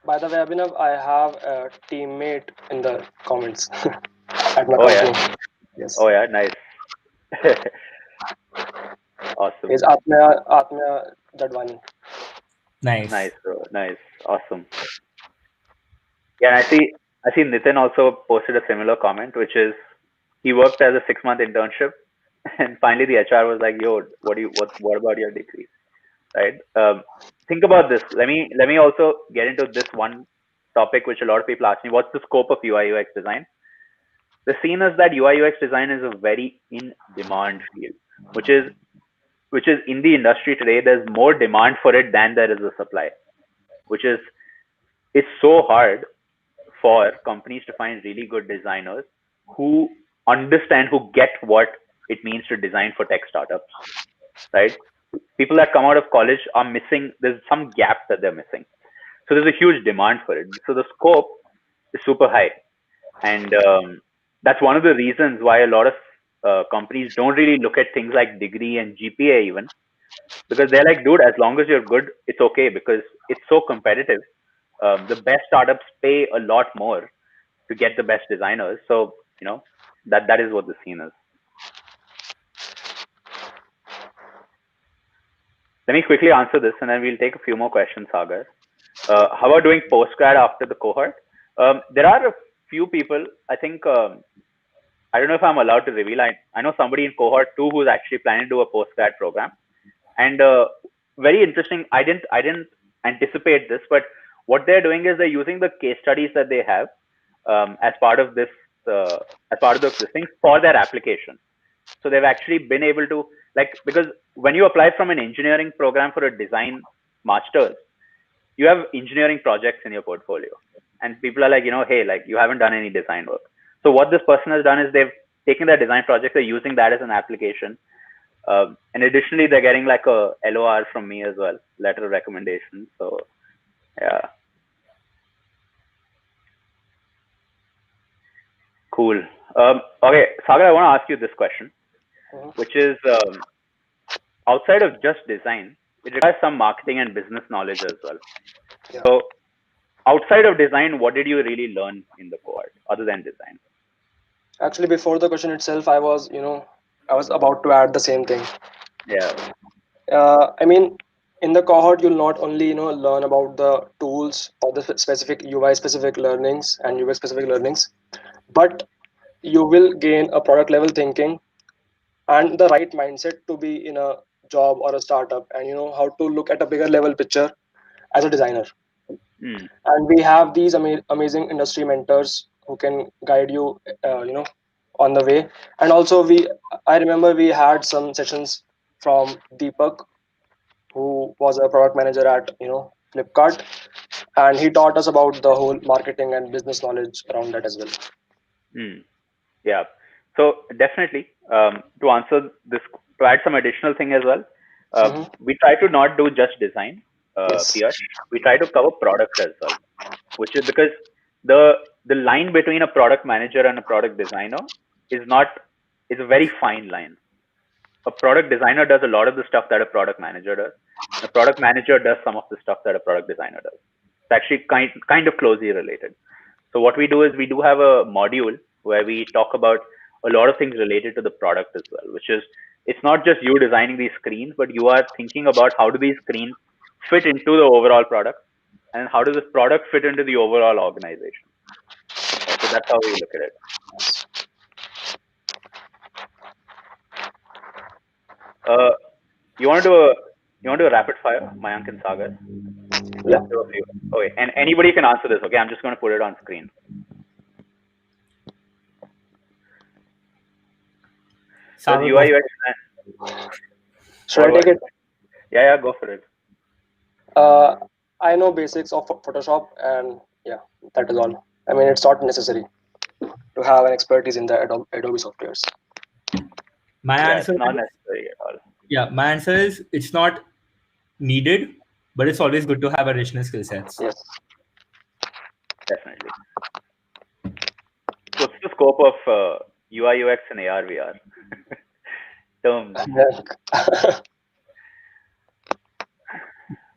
By the way, Abhinav, I have a teammate in the comments at my Oh yeah, company. Yes, oh yeah, nice, awesome, he's Atmaya Jadwani. nice. nice, bro, nice, awesome. Yeah, and I see Nitin also posted a similar comment, which is he worked as a 6-month internship And finally, the HR was like, "Yo, what about your degree?" Right? Think about this. Let me also get into this one topic, which a lot of people ask me: what's the scope of UI UX design? The scene is that UI UX design is a very in demand field, which is in the industry today. There's more demand for it than there is a supply, which is it's so hard for companies to find really good designers who understand, who get what it means to design for tech startups, right? People that come out of college are missing, there's some gap that they're missing. So there's a huge demand for it. So the scope is super high. And that's one of the reasons why a lot of companies don't really look at things like degree and GPA even, because they're like, dude, as long as you're good, it's okay, because it's so competitive. The best startups pay a lot more to get the best designers. So, that is what the scene is. Let me quickly answer this, and then we'll take a few more questions, Sagar. How about doing postgrad after the cohort? There are a few people, I think, I don't know if I'm allowed to reveal. I know somebody in cohort 2 who's actually planning to do a postgrad program. And very interesting. I didn't anticipate this, but what they're doing is they're using the case studies that they have as part of this, this thing for their application. So they've actually been able to, because when you apply from an engineering program for a design master's, you have engineering projects in your portfolio, and people are like, hey, you haven't done any design work. So what this person has done is they've taken their design project, they're using that as an application. And additionally, they're getting like a LOR from me as well, letter of recommendation. So, yeah. Cool. Okay, Sagar, I want to ask you this question, which is outside of just design, it requires some marketing and business knowledge as well. Yeah. So, outside of design, what did you really learn in the cohort other than design? Actually, before the question itself, I was about to add the same thing. Yeah. I mean, in the cohort, you'll not only learn about the tools or the specific UI specific learnings and UX specific learnings, but you will gain a product level thinking and the right mindset to be in a job or a startup, and how to look at a bigger level picture as a designer. Mm. And we have these amazing industry mentors who can guide you on the way. And also, I remember we had some sessions from Deepak, who was a product manager at Flipkart, and he taught us about the whole marketing and business knowledge around that as well. Mm. Yeah. So definitely, to answer this, to add some additional thing as well, we try to not do just design, Yes. Piyash. We try to cover product as well, which is because the line between a product manager and a product designer is not is a very fine line. A product designer does a lot of the stuff that a product manager does. A product manager does some of the stuff that a product designer does. It's actually kind of closely related. So what we do is we do have a module where we talk about a lot of things related to the product as well, which is it's not just you designing these screens, but you are thinking about how do these screens fit into the overall product, and how does this product fit into the overall organization. Right? So that's how we look at it. You want to do a rapid fire, Mayank and Sagar? Yeah. Let's do a few. Okay, and anybody can answer this. Okay, I'm just going to put it on screen. Does Sagar, UI go. UX? Should I What? take it? Yeah, go for it. I know basics of Photoshop, and yeah, that is all. I mean, it's not necessary to have an expertise in the Adobe softwares. My Yeah, answer it's not is, necessary at all. yeah, my answer is it's not needed, but it's always good to have additional skill sets. Yes. Definitely. What's the scope of UI UX and AR VR terms?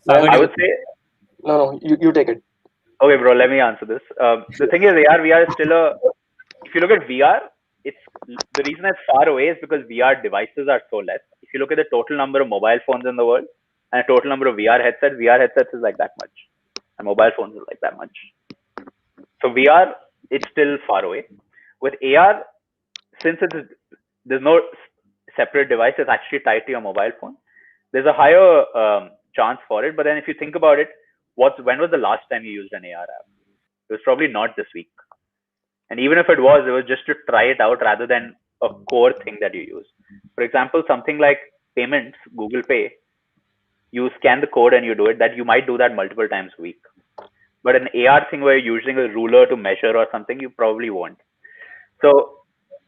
Sagar, I do would say, No, you take it. okay, bro. Let me answer this. The thing is, AR VR is still a. If you look at VR, it's the reason it's far away is because VR devices are so less. If you look at the total number of mobile phones in the world and the total number of VR headsets is like that much, and mobile phones is like that much. So VR, it's still far away. With AR, since there's no separate device is actually tied to your mobile phone, there's a higher chance for it. But then if you think about it, when was the last time you used an AR app? It was probably not this week. And even if it was just to try it out rather than a core thing that you use. For example, something like payments, Google Pay, you scan the code and you do it, that you might do that multiple times a week. But an AR thing where you're using a ruler to measure or something, you probably won't. So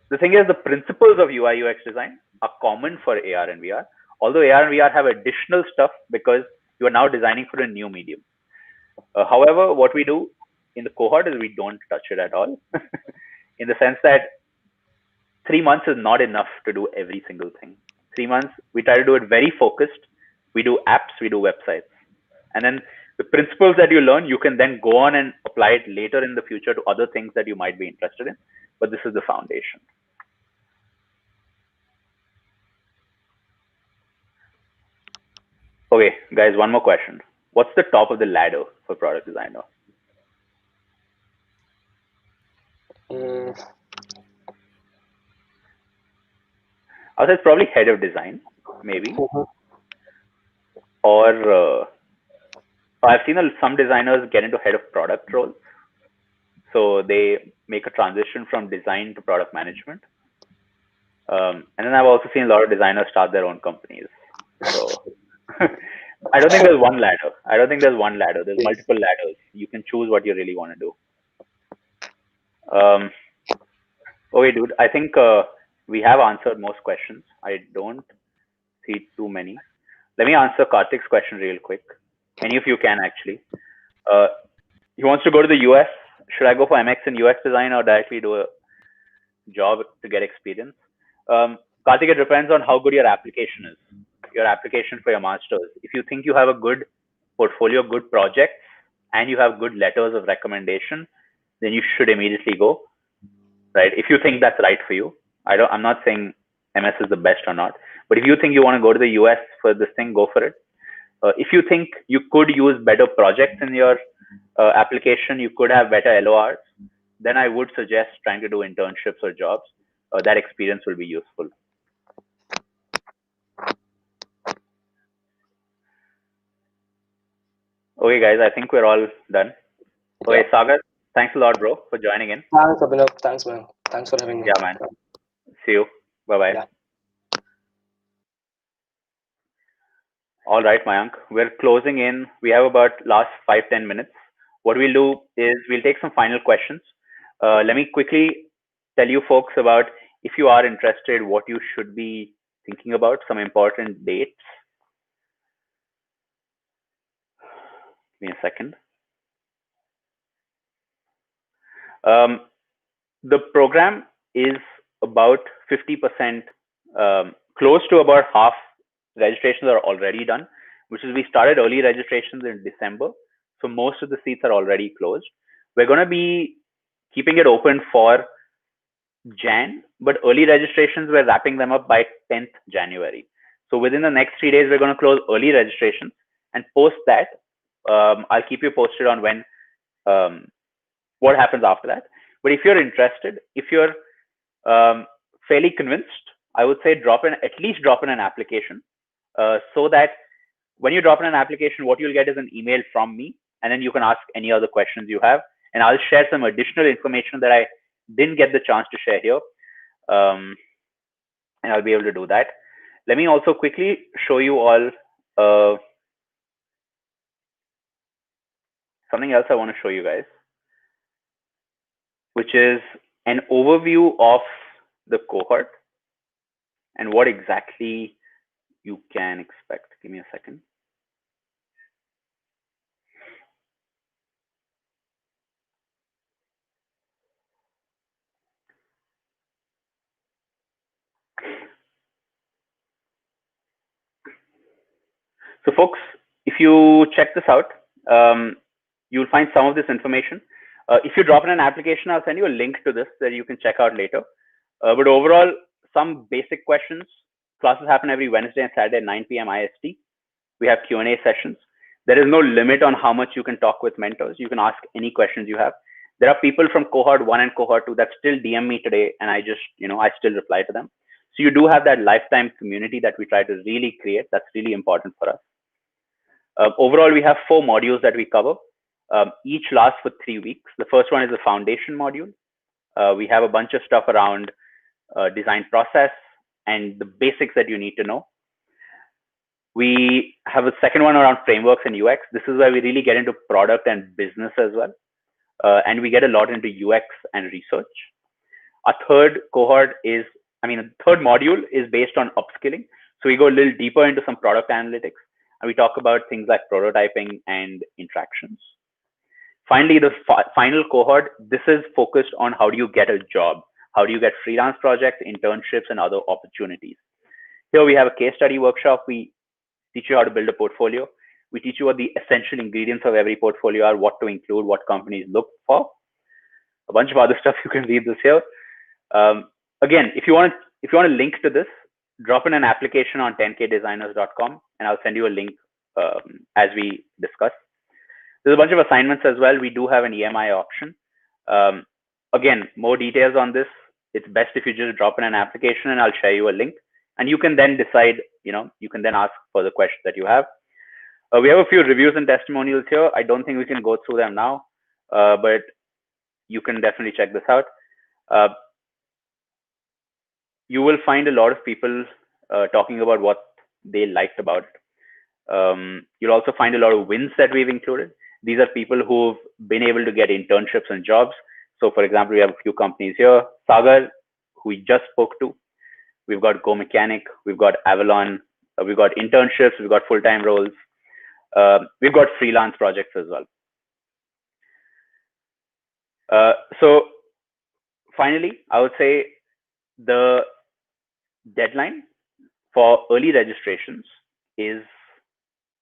the thing is, the principles of UI UX design are common for AR and VR, although AR and VR have additional stuff because you are now designing for a new medium. However, what we do in the cohort is we don't touch it at all, in the sense that 3 months is not enough to do every single thing. 3 months, we try to do it very focused. We do apps, we do websites. And then the principles that you learn, you can then go on and apply it later in the future to other things that you might be interested in. But this is the foundation. Okay, guys, one more question. What's the top of the ladder for product designer? I would say it's probably head of design, maybe. Or I've seen some designers get into head of product roles. So they make a transition from design to product management. And then I've also seen a lot of designers start their own companies. So I don't think there's one ladder. There's multiple ladders. You can choose what you really want to do. Okay, dude, I think we have answered most questions. I don't see too many. Let me answer Karthik's question real quick. Any of you can actually. He wants to go to the US. Should I go for MX in UX design or directly do a job to get experience? Karthik, it depends on how good your application is. Your application for your master's. If you think you have a good portfolio, good projects, and you have good letters of recommendation, then you should immediately go. Right? If you think that's right for you. I'm not saying MS is the best or not, but if you think you want to go to the US for this thing, go for it. If you think you could use better projects in your application, you could have better LORs, then I would suggest trying to do internships or jobs. That experience will be useful. Okay, guys, I think we're all done. Okay, Sagar, thanks a lot, bro, for joining in. Thanks, Abhinav. Thanks, man. Thanks for having me. Yeah, man. See you. Bye-bye. Yeah. All right, Mayank, we're closing in. We have about last 5-10 minutes. What we'll do is we'll take some final questions. Let me quickly tell you folks about, if you are interested, what you should be thinking about, some important dates. Give me a second. The program is about 50%, close to about half registrations are already done, which is we started early registrations in December. So most of the seats are already closed. We're going to be keeping it open for Jan, but early registrations, we're wrapping them up by 10th January. So within the next 3 days, we're going to close early registrations, and post that, I'll keep you posted on when, what happens after that. But if you're interested, if you're fairly convinced, I would say at least drop in an application, so that when you drop in an application, what you'll get is an email from me, and then you can ask any other questions you have, and I'll share some additional information that I didn't get the chance to share here, and I'll be able to do that. Let me also quickly show you all something else I want to show you guys, which is an overview of the cohort and what exactly you can expect. Give me a second. So folks, if you check this out, you'll find some of this information. If you drop in an application, I'll send you a link to this that you can check out later. But overall, some basic questions. Classes happen every Wednesday and Saturday at 9 p.m. IST. We have Q&A sessions. There is no limit on how much you can talk with mentors. You can ask any questions you have. There are people from cohort 1 and cohort 2 that still DM me today, and I just, I still reply to them. So you do have that lifetime community that we try to really create. That's really important for us. Overall, we have 4 modules that we cover. Each lasts for 3 weeks. The first one is the foundation module. We have a bunch of stuff around design process and the basics that you need to know. We have a second one around frameworks and UX. This is where we really get into product and business as well. And we get a lot into UX and research. Our third cohort is, the third module is based on upskilling. So we go a little deeper into some product analytics, and we talk about things like prototyping and interactions. Finally, the final cohort, this is focused on how do you get a job? How do you get freelance projects, internships, and other opportunities? Here we have a case study workshop. We teach you how to build a portfolio. We teach you what the essential ingredients of every portfolio are, what to include, what companies look for. A bunch of other stuff, you can read this here. Again, if you want a link to this, drop in an application on 10kdesigners.com, and I'll send you a link as we discuss. There's a bunch of assignments as well. We do have an EMI option. Again, more details on this. It's best if you just drop in an application, and I'll share you a link. And you can then decide, you can then ask for the questions that you have. We have a few reviews and testimonials here. I don't think we can go through them now, but you can definitely check this out. You will find a lot of people talking about what they liked about it. You'll also find a lot of wins that we've included. These are people who've been able to get internships and jobs. So for example, we have a few companies here. Sagar, who we just spoke to. We've got Go Mechanic. We've got Avalon. We've got internships. We've got full-time roles. We've got freelance projects as well. So finally, I would say the deadline for early registrations is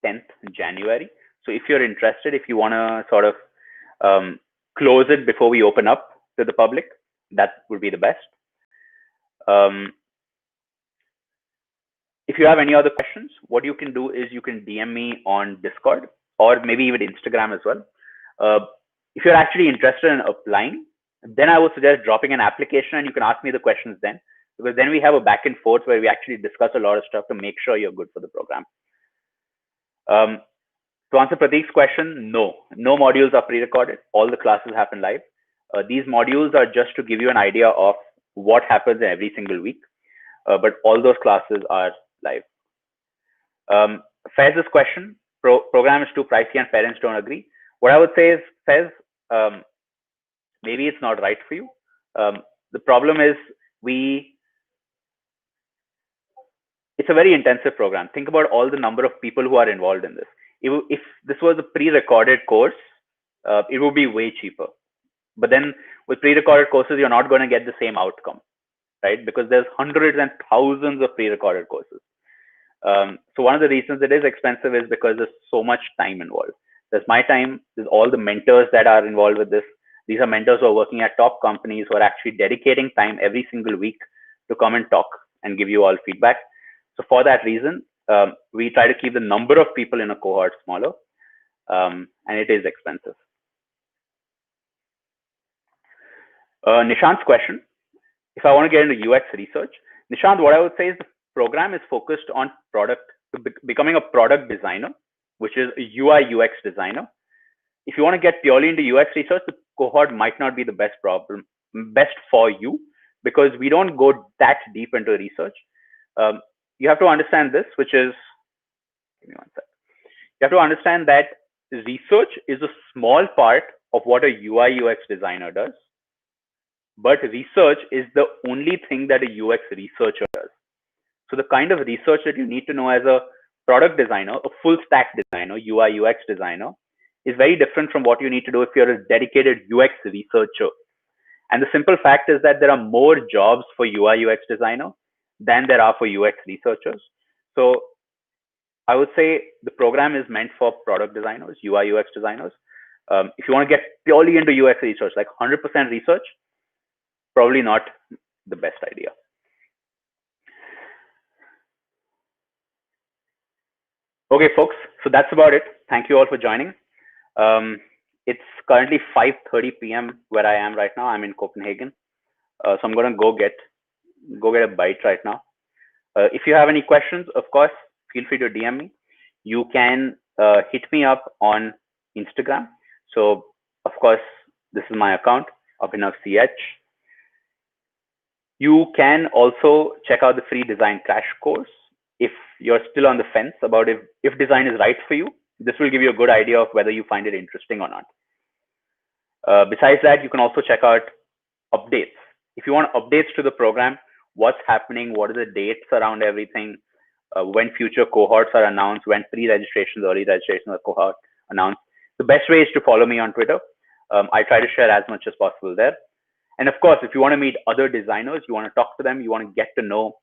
10th January. So if you're interested, if you want to sort of close it before we open up to the public, that would be the best. If you have any other questions, what you can do is you can DM me on Discord or maybe even Instagram as well. If you're actually interested in applying, then I would suggest dropping an application and you can ask me the questions then, because then we have a back and forth where we actually discuss a lot of stuff to make sure you're good for the program. To answer Prateek's question, no modules are pre-recorded. All the classes happen live. These modules are just to give you an idea of what happens every single week, but all those classes are live. Fez's question, program is too pricey and parents don't agree. What I would say is, Fez, maybe it's not right for you. The problem is it's a very intensive program. Think about all the number of people who are involved in this. If this was a pre-recorded course, it would be way cheaper. But then with pre-recorded courses, you're not going to get the same outcome, right? Because there's hundreds and thousands of pre-recorded courses. So one of the reasons it is expensive is because there's so much time involved. There's my time, there's all the mentors that are involved with this. These are mentors who are working at top companies who are actually dedicating time every single week to come and talk and give you all feedback. So for that reason, we try to keep the number of people in a cohort smaller, and it is expensive. Nishant's question, if I want to get into UX research, Nishant, what I would say is the program is focused on becoming a product designer, which is a UI UX designer. If you want to get purely into UX research, the cohort might not be the best for you, because we don't go that deep into research. You have to understand this, which is, give me one sec. You have to understand that research is a small part of what a UI UX designer does, but research is the only thing that a UX researcher does. So the kind of research that you need to know as a product designer, a full stack designer, UI UX designer, is very different from what you need to do if you're a dedicated UX researcher. And the simple fact is that there are more jobs for UI UX designer than there are for UX researchers. So I would say the program is meant for product designers, UI UX designers. If you want to get purely into UX research, like 100% research, probably not the best idea. Okay, folks, so that's about it. Thank you all for joining. It's currently 5:30 p.m. where I am right now. I'm in Copenhagen. So I'm going to go get go get a bite right now. If you have any questions, of course, feel free to DM me. You can hit me up on Instagram. So, of course, this is my account, ABNUX. You can also check out the free design crash course if you're still on the fence about if design is right for you. This will give you a good idea of whether you find it interesting or not. Besides that, you can also check out updates. If you want updates to the program, what's happening, what are the dates around everything, when future cohorts are announced, when pre-registrations, early registrations are cohort announced. The best way is to follow me on Twitter. I try to share as much as possible there. And of course, if you want to meet other designers, you want to talk to them, you want to get to know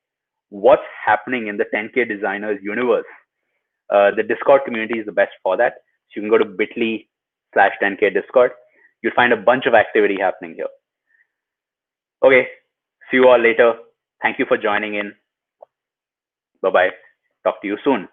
what's happening in the 10K designers universe, the Discord community is the best for that. So you can go to bit.ly/10K Discord. You'll find a bunch of activity happening here. Okay, see you all later. Thank you for joining in. Bye-bye. Talk to you soon.